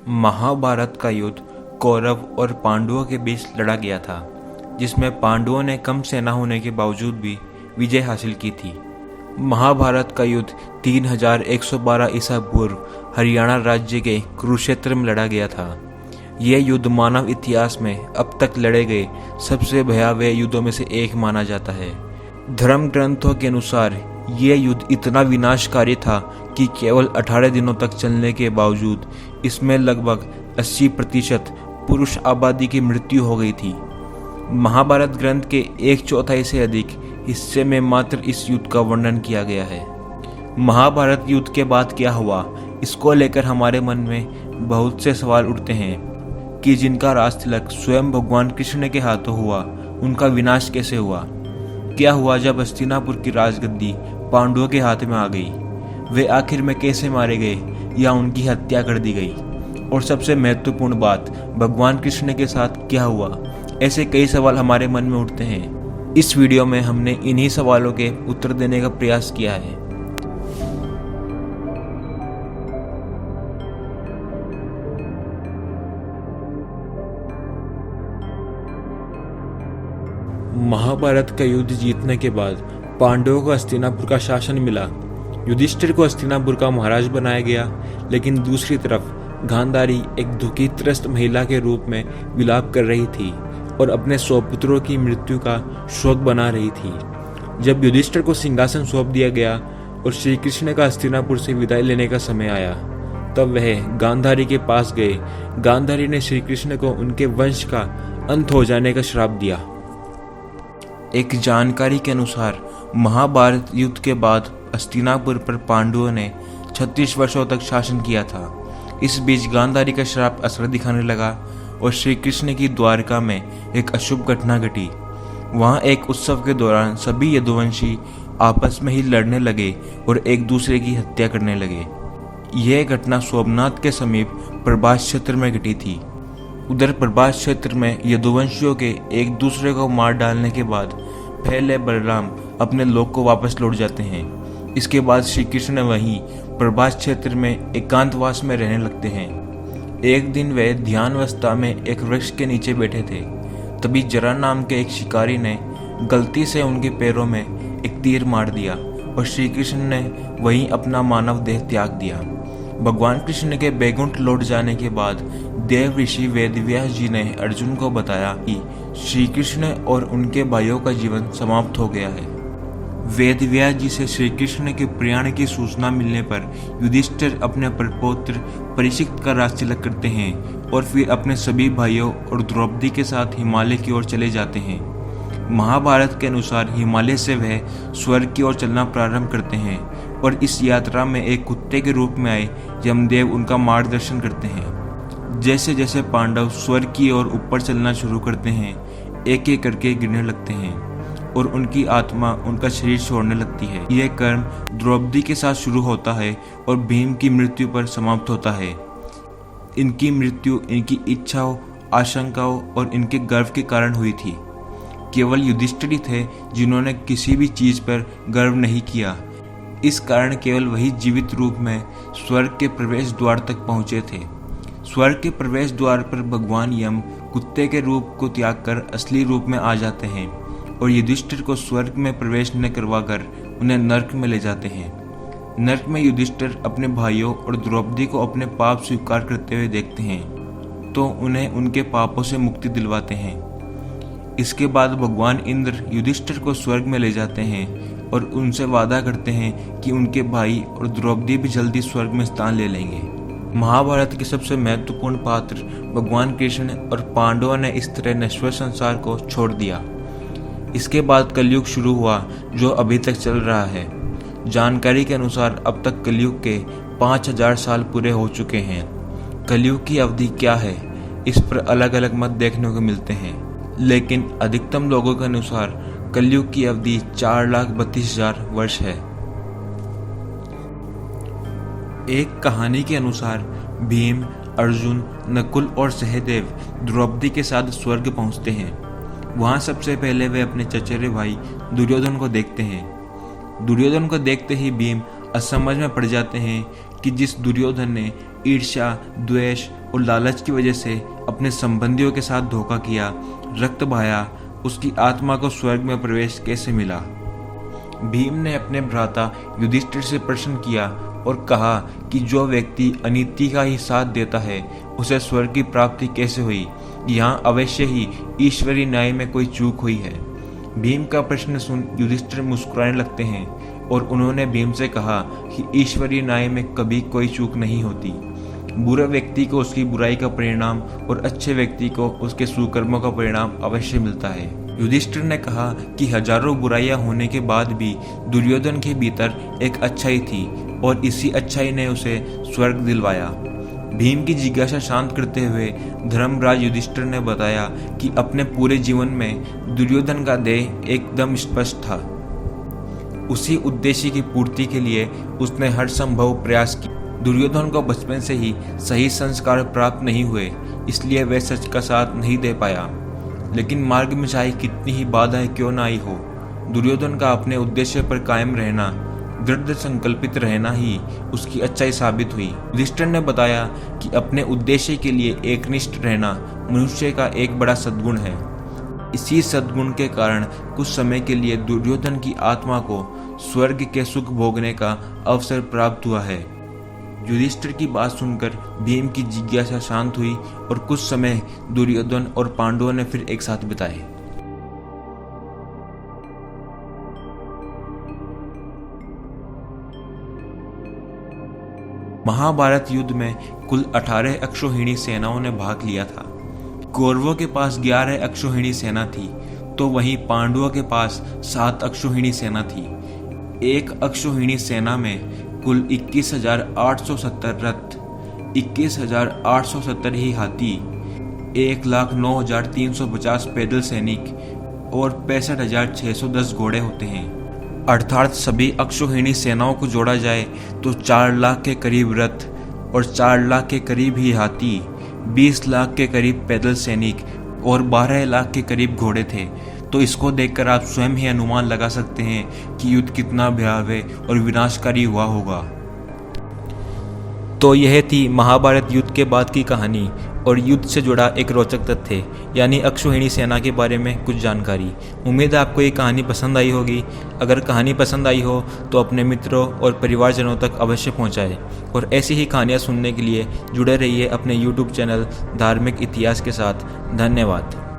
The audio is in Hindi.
महाभारत का युद्ध कौरव और पांडवों के बीच लड़ा गया था, जिसमें पांडवों ने कम सेना होने के बावजूद भी विजय हासिल की थी। महाभारत का युद्ध 3112 ईसा पूर्व हरियाणा राज्य के कुरुक्षेत्र में लड़ा गया था। यह युद्ध मानव इतिहास में अब तक लड़े गए सबसे भयावह युद्धों में से एक माना जाता है। धर्म ग्रंथों के अनुसार यह युद्ध इतना विनाशकारी था कि केवल 18 दिनों तक चलने के बावजूद इसमें लगभग 80% पुरुष आबादी की मृत्यु हो गई थी। महाभारत ग्रंथ के 1/4 से अधिक हिस्से में मात्र इस युद्ध का वर्णन किया गया है। महाभारत युद्ध के बाद क्या हुआ, इसको लेकर हमारे मन में बहुत से सवाल उठते हैं कि जिनका राज तिलक स्वयं भगवान कृष्ण के हाथों हुआ, उनका विनाश कैसे हुआ? क्या हुआ जब हस्तिनापुर की राजगद्दी पांडवों के हाथ में आ गई? वे आखिर में कैसे मारे गए या उनकी हत्या कर दी गई? और सबसे महत्वपूर्ण बात, भगवान कृष्ण के साथ क्या हुआ? ऐसे कई सवाल हमारे मन में उठते हैं। इस वीडियो में हमने इन्हीं सवालों के उत्तर देने का प्रयास किया है। महाभारत का युद्ध जीतने के बाद पांडवों को हस्तिनापुर का शासन मिला। युधिष्ठिर को हस्तिनापुर का महाराज बनाया गया, लेकिन दूसरी तरफ गांधारी एक दुखी त्रस्त महिला के रूप में विलाप कर रही थी और अपने 100 पुत्रों की मृत्यु का शोक बना रही थी। जब युधिष्ठिर को सिंहासन सौंप दिया गया और श्री कृष्ण का हस्तिनापुर से विदाई लेने का समय आया, तब वह गांधारी के पास गए। गांधारी ने श्री कृष्ण को उनके वंश का अंत हो जाने का श्राप दिया। एक जानकारी के अनुसार महाभारत युद्ध के बाद हस्तिनापुर पर पांडवों ने 36 वर्षों तक शासन किया था। इस बीच गांधारी का श्राप असर दिखाने लगा और श्री कृष्ण की द्वारका में एक अशुभ घटना घटी। वहां एक उत्सव के दौरान सभी यदुवंशी आपस में ही लड़ने लगे और एक दूसरे की हत्या करने लगे। यह घटना सोमनाथ के समीप प्रभास क्षेत्र में घटी थी। उधर प्रभास क्षेत्र में यदुवंशियों के एक दूसरे को मार डालने के बाद पहले बलराम अपने लोक को वापस लौट जाते हैं। इसके बाद श्री कृष्ण वहीं प्रभास क्षेत्र में एकांतवास में रहने लगते हैं। एक दिन वे ध्यानावस्था में एक वृक्ष के नीचे बैठे थे। तभी जरा नाम के एक शिकारी ने गलती से उनके पैरों में एक तीर मार दिया और श्री कृष्ण ने वहीं अपना मानव देह त्याग दिया। भगवान कृष्ण के बैकुंठ लौट जाने के बाद देव ऋषि वेदव्यास जी ने अर्जुन को बताया कि श्री कृष्ण और उनके भाइयों का जीवन समाप्त हो गया है। वेदव्यास जी से श्री कृष्ण के प्रयाण की सूचना मिलने पर युधिष्ठिर अपने प्रपौत्र परीक्षित का राज तिलक करते हैं और फिर अपने सभी भाइयों और द्रौपदी के साथ हिमालय की ओर चले जाते हैं। महाभारत के अनुसार हिमालय से वह स्वर्ग की ओर चलना प्रारंभ करते हैं और इस यात्रा में एक कुत्ते के रूप में आए यमदेव उनका मार्गदर्शन करते हैं। जैसे जैसे पांडव स्वर्ग की ओर ऊपर चलना शुरू करते हैं, एक एक करके गिरने लगते हैं और उनकी आत्मा उनका शरीर छोड़ने लगती है। यह कर्म द्रौपदी के साथ शुरू होता है और भीम की मृत्यु पर समाप्त होता है। इनकी मृत्यु इनकी इच्छाओं, आशंकाओं और इनके गर्व के कारण हुई थी। केवल युधिष्ठिर थे जिन्होंने किसी भी चीज पर गर्व नहीं किया। इस कारण केवल वही जीवित रूप में स्वर्ग के प्रवेश द्वार तक पहुंचे थे। स्वर्ग के प्रवेश द्वार पर भगवान यम कुत्ते के रूप को त्याग कर असली रूप में आ जाते हैं और युधिष्ठिर को स्वर्ग में प्रवेश न करवाकर उन्हें नर्क में ले जाते हैं। नर्क में युधिष्ठिर अपने भाइयों और द्रौपदी को अपने पाप स्वीकार करते हुए देखते हैं तो उन्हें उनके पापों से मुक्ति दिलवाते हैं। इसके बाद भगवान इंद्र युधिष्ठिर को स्वर्ग में ले जाते हैं और उनसे वादा करते हैं कि उनके भाई और द्रौपदी भी जल्दी स्वर्ग में स्थान ले लेंगे। महाभारत के सबसे महत्वपूर्ण पात्र भगवान कृष्ण और पांडवों ने इस तरह नश्वर संसार को छोड़ दिया। इसके बाद कलयुग शुरू हुआ, जो अभी तक चल रहा है। जानकारी के अनुसार अब तक कलयुग के 5000 साल पूरे हो चुके हैं। कलयुग की अवधि क्या है, इस पर अलग अलग मत देखने को मिलते हैं, लेकिन अधिकतम लोगों के अनुसार कलयुग की अवधि 4,32,000 वर्ष है। एक कहानी के अनुसार भीम, अर्जुन, नकुल और सहदेव द्रौपदी के साथ स्वर्ग पहुंचते हैं। वहां सबसे पहले वे अपने चचेरे भाई दुर्योधन को देखते हैं। दुर्योधन को देखते ही भीम असमझ में पड़ जाते हैं कि जिस दुर्योधन ने ईर्ष्या, द्वेष और लालच की वजह से अपने संबंधियों के साथ धोखा किया, रक्त बहाया, उसकी आत्मा को स्वर्ग में प्रवेश कैसे मिला? भीम ने अपने भ्राता युधिष्ठिर से प्रश्न किया और कहा कि जो व्यक्ति अनीति का ही साथ देता है उसे स्वर्ग की प्राप्ति कैसे हुई? यहाँ अवश्य ही ईश्वरीय न्याय में कोई चूक हुई है। भीम का प्रश्न सुन युधिष्ठिर मुस्कुराने लगते हैं और उन्होंने भीम से कहा कि ईश्वरीय न्याय में कभी कोई चूक नहीं होती। बुरे व्यक्ति को उसकी बुराई का परिणाम और अच्छे व्यक्ति को उसके सुकर्मों का परिणाम अवश्य मिलता है। युधिष्ठिर ने कहा कि हजारों बुराइयां होने के बाद भी दुर्योधन के भीतर एक अच्छाई थी और इसी अच्छाई ने उसे स्वर्ग दिलवाया। भीम की जिज्ञासा शांत करते हुए धर्मराज युधिष्ठिर ने बताया कि अपने पूरे जीवन में दुर्योधन का ध्येय एकदम स्पष्ट था। उसी उद्देश्य की पूर्ति के लिए उसने हर संभव प्रयास किया। दुर्योधन को बचपन से ही सही संस्कार प्राप्त नहीं हुए, इसलिए वह सच का साथ नहीं दे पाया। लेकिन मार्ग में चाहे कितनी ही बाधाएं क्यों न आई हो, दुर्योधन का अपने उद्देश्य पर कायम रहना, दृढ़ संकल्पित रहना ही उसकी अच्छाई साबित हुई। युधिष्ठिर ने बताया कि अपने उद्देश्य के लिए एकनिष्ठ रहना मनुष्य का एक बड़ा सद्गुण है। इसी सद्गुण के कारण कुछ समय के लिए दुर्योधन की आत्मा को स्वर्ग के सुख भोगने का अवसर प्राप्त हुआ है। युधिष्ठिर की बात सुनकर भीम की जिज्ञासा शांत हुई और कुछ समय दुर्योधन और पांडवों ने फिर एक साथ बिताए। महाभारत युद्ध में कुल 18 अक्षौहिणी सेनाओं ने भाग लिया था। कौरवों के पास 11 अक्षौहिणी सेना थी, तो वहीं पांडवों के पास 7 अक्षौहिणी सेना थी। एक अक्षौहिणी सेना में कुल 21,870 रथ, 21,870 ही हाथी, 1,09,350 पैदल सैनिक और 65,610 घोड़े होते हैं। अर्थात सभी अक्षौहिणी सेनाओं को जोड़ा जाए तो 4 लाख के करीब रथ और 4 लाख के करीब ही हाथी, 20 लाख के करीब पैदल सैनिक और 12 लाख के करीब घोड़े थे। तो इसको देखकर आप स्वयं ही अनुमान लगा सकते हैं कि युद्ध कितना भयावह और विनाशकारी हुआ होगा। तो यह थी महाभारत युद्ध के बाद की कहानी और युद्ध से जुड़ा एक रोचक तथ्य, यानी अक्षौहिणी सेना के बारे में कुछ जानकारी। उम्मीद है आपको ये कहानी पसंद आई होगी। अगर कहानी पसंद आई हो तो अपने मित्रों और परिवारजनों तक अवश्य पहुंचाएं और ऐसी ही कहानियां सुनने के लिए जुड़े रहिए अपने YouTube चैनल धार्मिक इतिहास के साथ। धन्यवाद।